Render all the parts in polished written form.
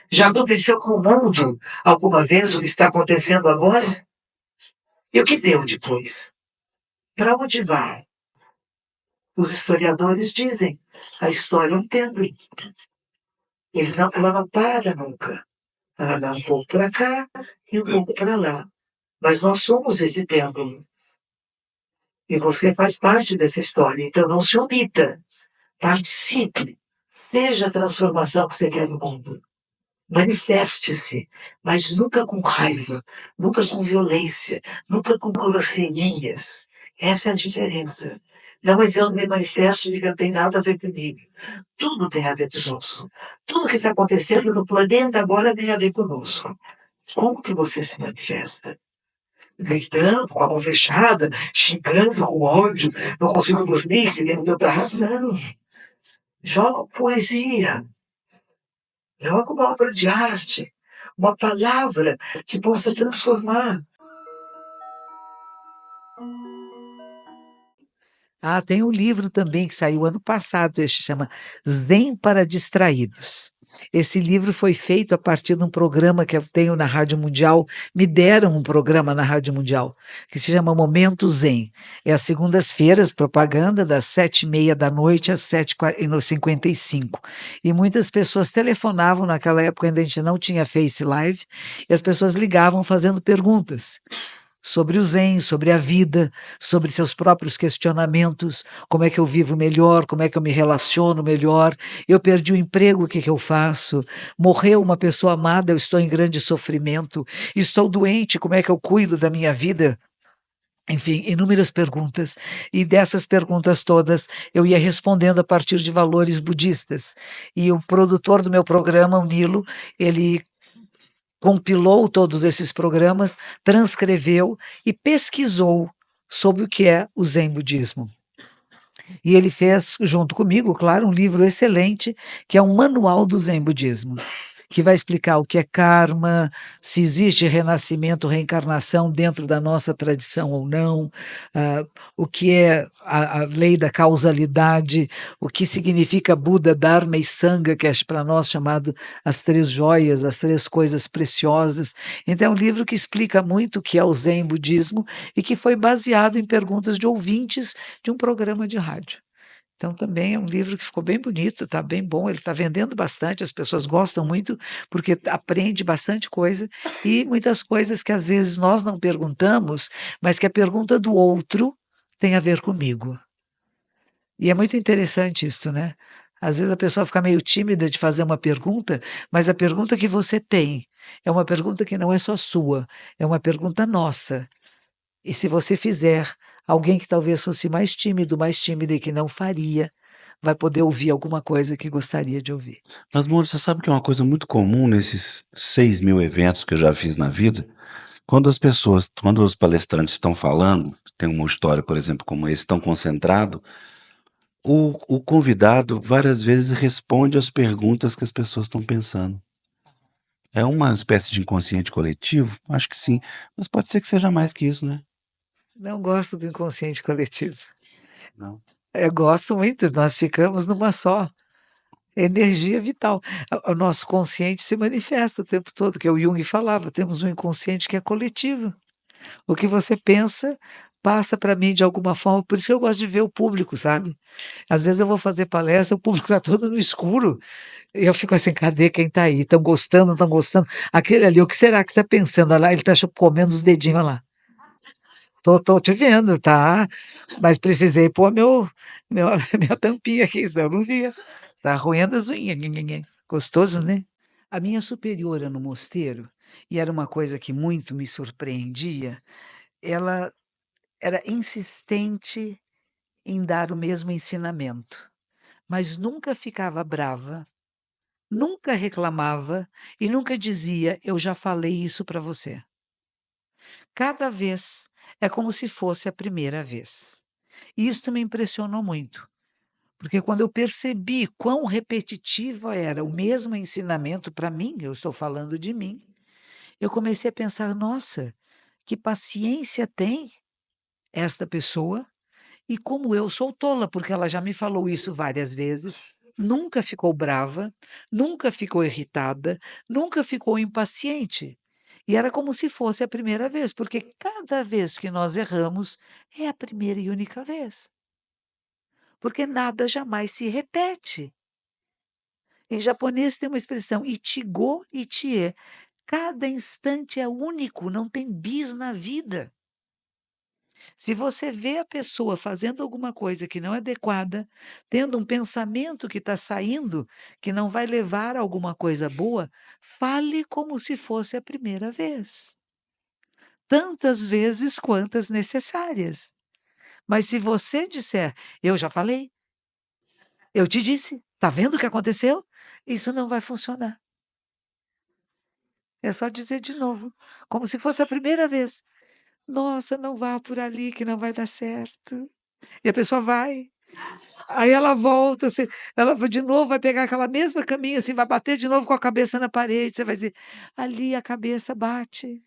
Já aconteceu com o mundo alguma vez o que está acontecendo agora? E o que deu depois? Para onde vai? Os historiadores dizem, a história é um pêndulo. Ela não para nunca. Ela dá um pouco para cá e um pouco para lá. Mas nós somos esse pêndulo. E você faz parte dessa história. Então não se omita. Participe. Seja a transformação que você quer no mundo. Manifeste-se, mas nunca com raiva, nunca com violência, nunca com grosserias. Essa é a diferença. Não, mas eu me manifesto e não tem nada a ver comigo. Tudo tem a ver conosco. Tudo que está acontecendo no planeta agora tem a ver conosco. Como que você se manifesta? Gritando, com a mão fechada, xingando com ódio, não consigo dormir, querendo meu trabalho. Não. Joga poesia. Joga uma obra de arte, uma palavra que possa transformar. Ah, tem um livro também que saiu ano passado, este chama Zen para Distraídos. Esse livro foi feito a partir de um programa que eu tenho na Rádio Mundial, me deram um programa na Rádio Mundial, que se chama Momento Zen. É às segundas-feiras, propaganda, das 7h30 às 7h55. E muitas pessoas telefonavam, naquela época ainda a gente não tinha Face Live, e as pessoas ligavam fazendo perguntas sobre o Zen, sobre a vida, sobre seus próprios questionamentos, como é que eu vivo melhor, como é que eu me relaciono melhor, eu perdi o emprego, o que que eu faço? Morreu uma pessoa amada, eu estou em grande sofrimento, estou doente, como é que eu cuido da minha vida? Enfim, inúmeras perguntas. E dessas perguntas todas eu ia respondendo a partir de valores budistas. E o produtor do meu programa, o Nilo, ele compilou todos esses programas, transcreveu e pesquisou sobre o que é o Zen Budismo. E ele fez, junto comigo, claro, um livro excelente, que é um manual do Zen Budismo, que vai explicar o que é karma, se existe renascimento, reencarnação dentro da nossa tradição ou não, o que é a lei da causalidade, o que significa Buda, Dharma e Sangha, que é para nós chamado as três joias, as três coisas preciosas. Então é um livro que explica muito o que é o Zen Budismo e que foi baseado em perguntas de ouvintes de um programa de rádio. Então também é um livro que ficou bem bonito, está bem bom, ele está vendendo bastante, as pessoas gostam muito, porque aprende bastante coisa, e muitas coisas que às vezes nós não perguntamos, mas que a pergunta do outro tem a ver comigo. E é muito interessante isso, né? Às vezes a pessoa fica meio tímida de fazer uma pergunta, mas a pergunta que você tem é uma pergunta que não é só sua, é uma pergunta nossa. E se você fizer, alguém que talvez fosse mais tímido, mais tímida e que não faria, vai poder ouvir alguma coisa que gostaria de ouvir. Mas, Moura, você sabe que é uma coisa muito comum nesses 6.000 eventos que eu já fiz na vida, quando os palestrantes estão falando, tem uma história, por exemplo, como esse, tão concentrado, o convidado várias vezes responde às perguntas que as pessoas estão pensando. É uma espécie de inconsciente coletivo? Acho que sim, mas pode ser que seja mais que isso, né? Não gosto do inconsciente coletivo. Não. Eu gosto muito, nós ficamos numa só energia vital. O nosso consciente se manifesta o tempo todo, que o Jung falava, temos um inconsciente que é coletivo. O que você pensa passa para mim de alguma forma, por isso que eu gosto de ver o público, sabe? Às vezes eu vou fazer palestra, o público está todo no escuro, e eu fico assim, cadê quem está aí? Estão gostando, não estão gostando? Aquele ali, o que será que está pensando? Olha lá, ele está comendo os dedinhos, olha lá. Tô te vendo, tá? Mas precisei pôr meu minha tampinha aqui, senão eu não via. Tá roendo as unhas, nhe-nhe-nhe. Gostoso, né? A minha superiora no mosteiro, e era uma coisa que muito me surpreendia, ela era insistente em dar o mesmo ensinamento, mas nunca ficava brava, nunca reclamava e nunca dizia: "Eu já falei isso para você". Cada vez é como se fosse a primeira vez. E isto me impressionou muito, porque quando eu percebi quão repetitivo era o mesmo ensinamento para mim, eu estou falando de mim, eu comecei a pensar: "Nossa, que paciência tem esta pessoa e como eu sou tola, porque ela já me falou isso várias vezes nunca ficou brava, nunca ficou irritada, nunca ficou impaciente. E era como se fosse a primeira vez, porque cada vez que nós erramos é a primeira e única vez, porque nada jamais se repete. Em japonês tem uma expressão, ichigo ichie. Cada instante é único, não tem bis na vida. Se você vê a pessoa fazendo alguma coisa que não é adequada, tendo um pensamento que está saindo, que não vai levar a alguma coisa boa, fale como se fosse a primeira vez. Tantas vezes quantas necessárias. Mas se você disser, eu já falei, eu te disse, está vendo o que aconteceu? Isso não vai funcionar. É só dizer de novo, como se fosse a primeira vez. Nossa, não vá por ali que não vai dar certo. E a pessoa vai. Aí ela volta, ela de novo vai pegar aquela mesma caminho, assim, vai bater de novo com a cabeça na parede. Você vai dizer, ali a cabeça bate.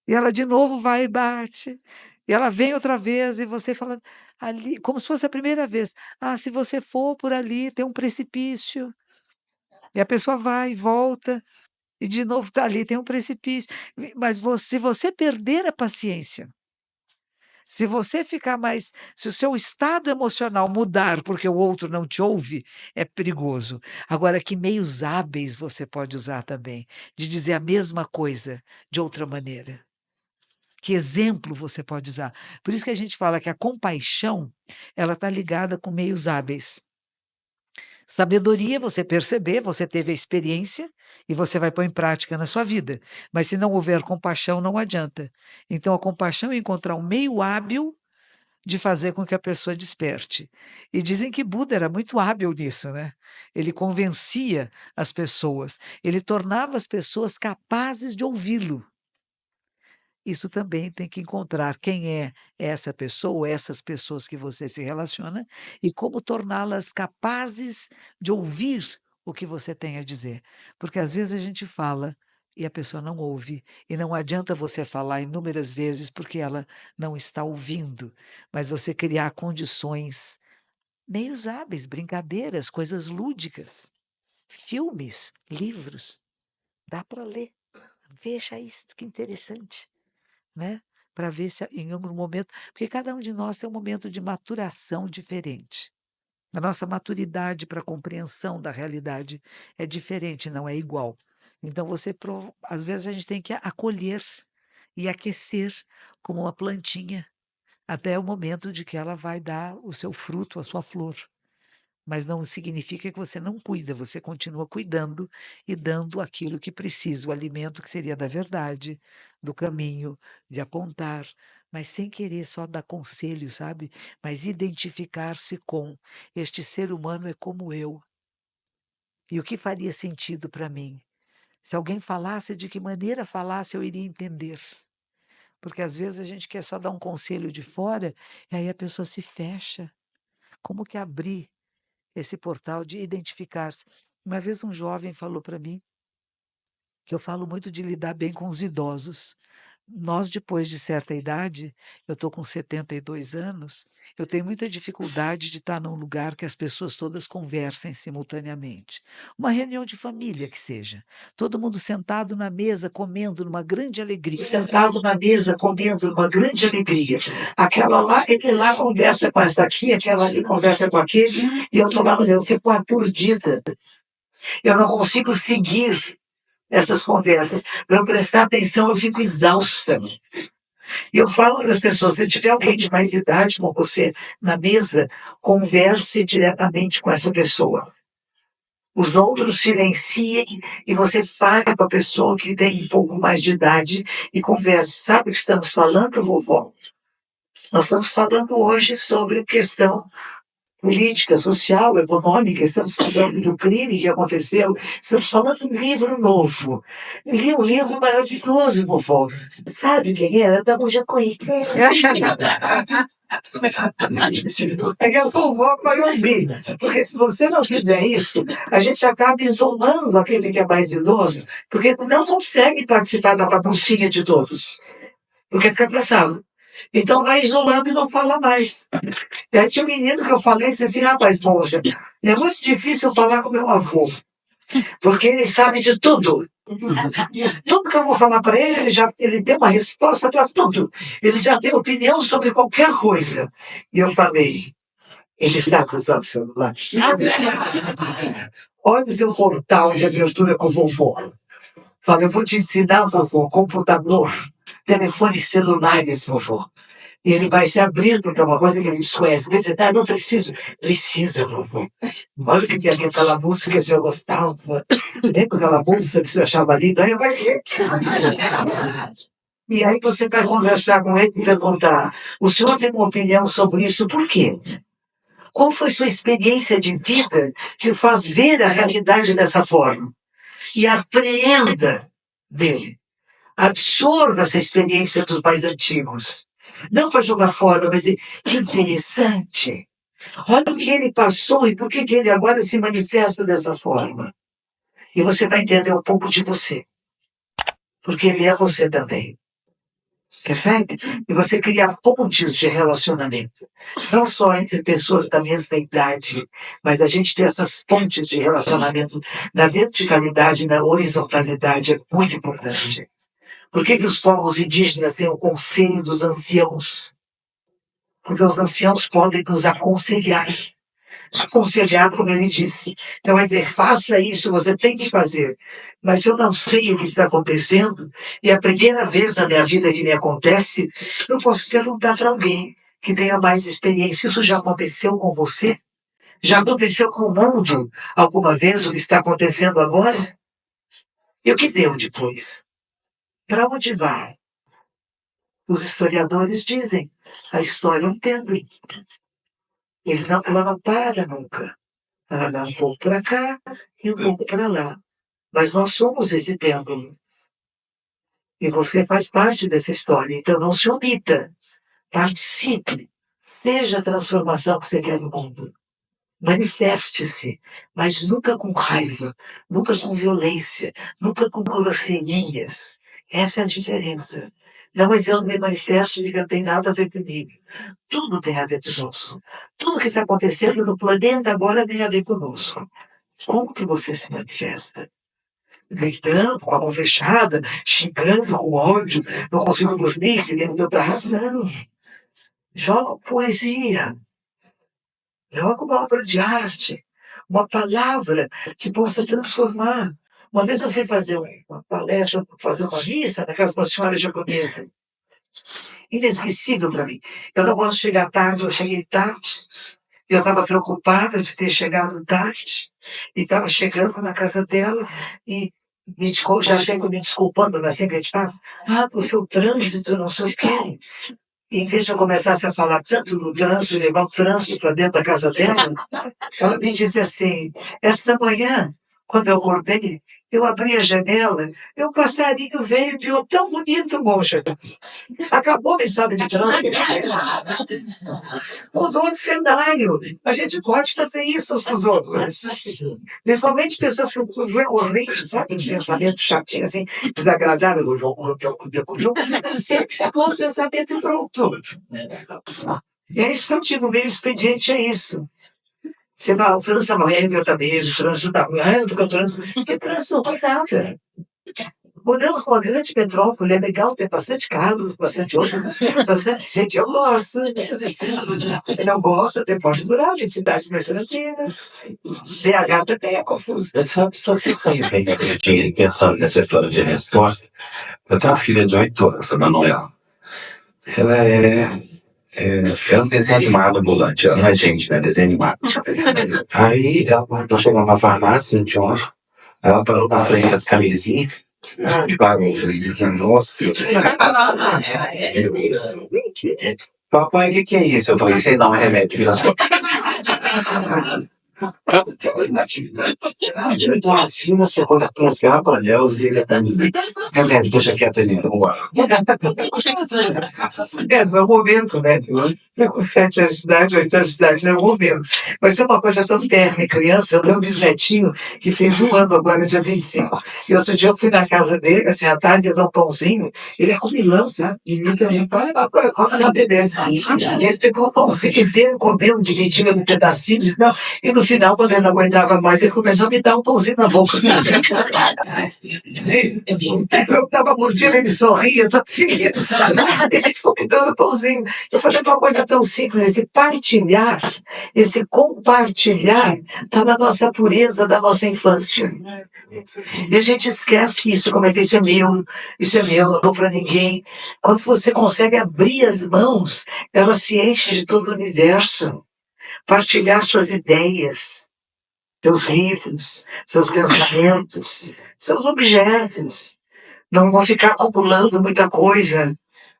E ela de novo vai e bate. E ela vem outra vez e você fala, ali, como se fosse a primeira vez. Ah, se você for por ali, tem um precipício. E a pessoa vai e volta. E de novo está ali, tem um precipício. Mas se você perder a paciência, se você ficar mais, se o seu estado emocional mudar porque o outro não te ouve, é perigoso. Agora, que meios hábeis você pode usar também, de dizer a mesma coisa de outra maneira? Que exemplo você pode usar? Por isso que a gente fala que a compaixão, ela está ligada com meios hábeis. Sabedoria, você perceber, você teve a experiência e você vai pôr em prática na sua vida. Mas se não houver compaixão, não adianta. Então, a compaixão é encontrar um meio hábil de fazer com que a pessoa desperte. E dizem que Buda era muito hábil nisso, né? Ele convencia as pessoas, ele tornava as pessoas capazes de ouvi-lo. Isso também tem que encontrar quem é essa pessoa, essas pessoas que você se relaciona, e como torná-las capazes de ouvir o que você tem a dizer. Porque às vezes a gente fala e a pessoa não ouve, e não adianta você falar inúmeras vezes porque ela não está ouvindo, mas você criar condições, meios hábeis, brincadeiras, coisas lúdicas, filmes, livros, dá para ler. Veja isso, que interessante, né? Para ver se em algum momento, porque cada um de nós tem um momento de maturação diferente. A nossa maturidade para a compreensão da realidade é diferente, não é igual. Então às vezes a gente tem que acolher e aquecer como uma plantinha até o momento de que ela vai dar o seu fruto, a sua flor. Mas não significa que você não cuida, você continua cuidando e dando aquilo que precisa, o alimento que seria da verdade, do caminho, de apontar, mas sem querer só dar conselho, sabe? Mas identificar-se com este ser humano é como eu. E o que faria sentido para mim? Se alguém falasse, de que maneira falasse, eu iria entender. Porque às vezes a gente quer só dar um conselho de fora e aí a pessoa se fecha. Como que abrir esse portal de identificar-se? Uma vez um jovem falou para mim que eu falo muito de lidar bem com os idosos. Nós, depois de certa idade, eu estou com 72 anos, eu tenho muita dificuldade de estar num lugar que as pessoas todas conversem simultaneamente. Uma reunião de família que seja. Todo mundo sentado na mesa, comendo numa grande alegria. Sentado na mesa, comendo uma grande alegria. Aquela lá, ele lá conversa com essa aqui, aquela ali conversa com aquele, e eu estou lá, eu fico aturdida. Eu não consigo seguir essas conversas. Para eu prestar atenção, eu fico exausta. E eu falo para as pessoas, se tiver alguém de mais idade com você na mesa, converse diretamente com essa pessoa. Os outros silenciem e você fale com a pessoa que tem um pouco mais de idade e converse. Sabe o que estamos falando, vovó? Nós estamos falando hoje sobre questão política, social, econômica, estamos falando do crime que aconteceu, estamos falando de um livro novo. Eu li um livro maravilhoso, vovó. Sabe quem era? Da Mojacoí. É que a vovó vai ouvir, porque se você não fizer isso, a gente acaba isolando aquele que é mais idoso, porque não consegue participar da baguncinha de todos, porque fica cansado. Então vai isolando e não fala mais. E aí tinha um menino que eu falei, disse assim, rapaz, poxa, é muito difícil eu falar com meu avô, porque ele sabe de tudo. Tudo que eu vou falar para ele, ele tem uma resposta para tudo. Ele já tem opinião sobre qualquer coisa. E eu falei, ele está usando o celular. Olha o seu portal de abertura com o vovô. Fala, eu vou te ensinar, vovô, computador, telefones celulares, vovô. E ele vai se abrir, porque é uma coisa que ele desconhece. Você tá, não preciso. Precisa, vovô. Olha o que tem aquela música que eu gostava. Lembra aquela música que você achava linda? Aí vai ver. E aí você vai conversar com ele e perguntar, o senhor tem uma opinião sobre isso, por quê? Qual foi sua experiência de vida que o faz ver a realidade dessa forma? E apreenda dele. Absorva essa experiência dos mais antigos. Não para jogar fora, mas que interessante. Olha o que ele passou e por que ele agora se manifesta dessa forma. E você vai entender um pouco de você. Porque ele é você também. Percebe? E você cria pontes de relacionamento. Não só entre pessoas da mesma idade, mas a gente ter essas pontes de relacionamento na verticalidade e na horizontalidade é muito importante. Por que os povos indígenas têm o conselho dos anciãos? Porque os anciãos podem nos aconselhar. Aconselhar, como ele disse. Então, vai dizer, faça isso, você tem que fazer. Mas se eu não sei o que está acontecendo, e é a primeira vez na minha vida que me acontece, eu posso perguntar para alguém que tenha mais experiência. Isso já aconteceu com você? Já aconteceu com o mundo alguma vez o que está acontecendo agora? E o que deu depois? Para onde vai? Os historiadores dizem, a história é um pêndulo. Ela não para nunca. Ela dá um pouco para cá e um pouco para lá. Mas nós somos esse pêndulo. E você faz parte dessa história. Então não se omita. Participe. Seja a transformação que você quer no mundo. Manifeste-se, mas nunca com raiva, nunca com violência, nunca com grosserias. Essa é a diferença. Não, mas eu me manifesto e não tem nada a ver comigo. Tudo tem a ver conosco. Tudo que está acontecendo no planeta agora tem a ver conosco. Como que você se manifesta? Gritando, com a mão fechada, xingando com ódio, não consigo dormir, querendo meu trabalho. Não. Joga poesia. Joga uma obra de arte, uma palavra que possa transformar. Uma vez eu fui fazer uma palestra, fazer uma missa na casa de uma senhora japonesa. Inesquecível para mim. Eu não gosto de chegar tarde, eu cheguei tarde. Eu estava preocupada de ter chegado tarde. E estava chegando na casa dela e já chego me desculpando, mas assim que a gente faz. Porque o trânsito, não sei o quê. E em vez de eu começasse a falar tanto no trânsito, levar o trânsito para dentro da casa dela, ela me disse assim, esta manhã, quando eu acordei, eu abri a janela, e um passarinho veio e viu tão bonito, moça. Acabou a história de trânsito. Mudou de cenário. A gente pode fazer isso uns com os outros. Principalmente pessoas que recorrentes, sabe? De pensamento chatinho, assim, desagradável. O jogo, sempre acabou o pensamento e pronto. E é isso que eu digo, meio expediente é isso. Você fala, o trânsito não é verdadeiro, o trânsito está ruim, porque o trânsito não vai nada. Morando com uma grande metrópole, é legal ter bastante carros, bastante ônibus, bastante gente. Eu gosto. Eu não gosto de ter porte rural em cidades mais tranquilas. BH também é confuso. Só que eu saí bem que eu tinha pensado nessa história de resposta. Eu tenho uma filha de 8 anos, a Manuela. Ela é um desenho animado ambulante, ela não é gente, né? Desenho animado. Aí ela chegou na farmácia de ontem, ela parou na frente das camisinhas. Parou, eu falei, nossa. Papai, o que é isso? Eu falei, sei não, é remédio. Vira só. Imagina você quando pegar a panela e liga pra dizer, remédio, deixa quieto, Helena, vambora. Não é o momento, né? Eu com 7 anos de idade, 8 anos de idade, não é o momento. Mas é uma coisa tão terna, criança. Eu tenho um bisnetinho que fez 1 ano agora, dia 25. E outro dia eu fui na casa dele, assim, à tarde, eu dou um pãozinho. Ele é comilão, sabe? E me também, olha na beleza. E ele pegou o pãozinho inteiro, comeu, dividiu em pedacinhos, não. E no final, quando ele não aguentava mais, ele começou a me dar um pãozinho na boca. Eu tava mordido, ele sorria, tá feliz. Ele ficou me dando pãozinho. Eu falei uma coisa tão simples, esse compartilhar, está na nossa pureza da nossa infância. E a gente esquece isso, como é que isso é meu, não dou para ninguém. Quando você consegue abrir as mãos, ela se enche de todo o universo. Partilhar suas ideias, seus livros, seus pensamentos, seus objetos. Não vão ficar acumulando muita coisa.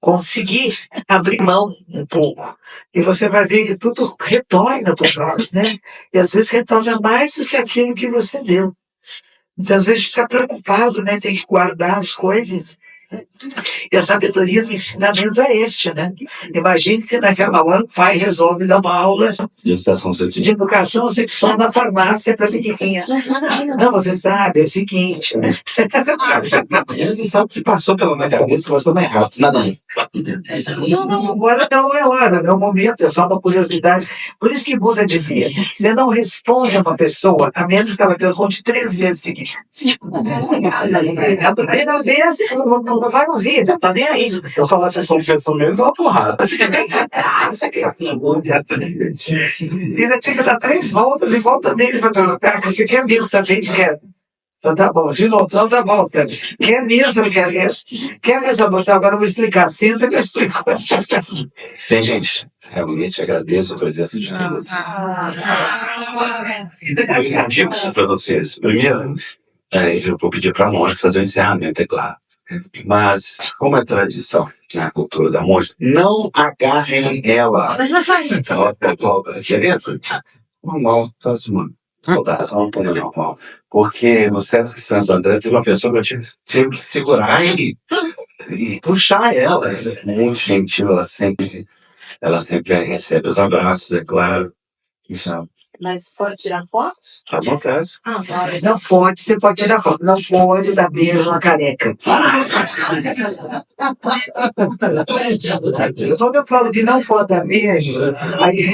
Conseguir abrir mão um pouco. E você vai ver que tudo retorna para nós, né? E às vezes retorna mais do que aquilo que você deu. Então, às vezes fica preocupado, né? Tem que guardar as coisas. E a sabedoria do ensinamento é este, né? Imagine se naquela hora o pai resolve dar uma aula De educação de educação sexual na farmácia para pequenininha. Não, você sabe, é o seguinte, né? Você sabe o que passou pela minha cabeça, mas também errado. Nada. Não, agora não é hora, não é o momento, é só uma curiosidade. Por isso que Buda dizia, você não responde a uma pessoa, a menos que ela pergunte 3 vezes seguinte. A primeira vez, não vai ouvir, não tá nem aí. Eu falasse assim, confessou mesmo, é uma porrada. E já tinha que dar 3 voltas em volta dele para perguntar, você quer mesmo saber? Quer. Então tá bom, de novo, não dá volta. Quer mesmo, quer mesmo? Quer mesmo, então agora eu vou explicar. Senta que eu explico. Bem, gente, realmente agradeço a presença de todos. Dois motivos para vocês. Primeiro, eu vou pedir para a Mônica fazer o encerramento, é claro. Mas, como é tradição na cultura da música, não agarrem ela. Então, beleza? Normal, próximo. Saudação para o normal. Porque no Sesc Santo André teve uma pessoa que eu tive que segurar e puxar ela. Ela é muito gentil, ela sempre recebe os abraços, é claro. Isso, Mas pode tirar foto? à vontade. Não pode, você pode tirar foto. Não pode dar beijo na careca. Quando eu falo que não pode dar beijo, aí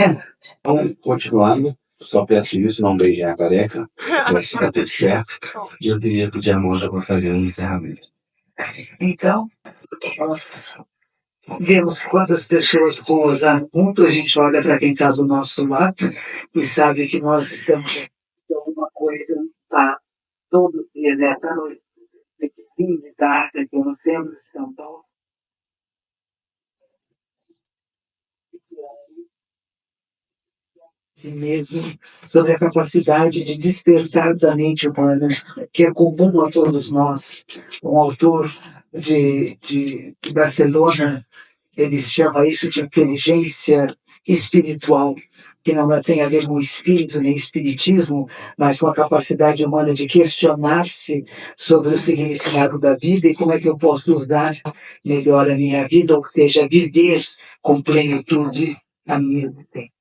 Então, continuando, só peço isso, não beijem a careca, vai ficar tudo certo. E eu queria pedir a Mônica para fazer um encerramento. então, nós vemos quantas pessoas boas há muito, a gente olha para quem está do nosso lado e sabe que nós estamos de alguma coisa, tá? Todo dia, né? Tá no fim de tarde, aqui no centro de São Paulo. Si mesmo, sobre a capacidade de despertar da mente humana, que é comum a todos nós. Um autor de Barcelona, ele chama isso de inteligência espiritual, que não tem a ver com espírito nem espiritismo, mas com a capacidade humana de questionar-se sobre o significado da vida e como é que eu posso usar melhor a minha vida, ou seja, viver com plenitude a minha existência.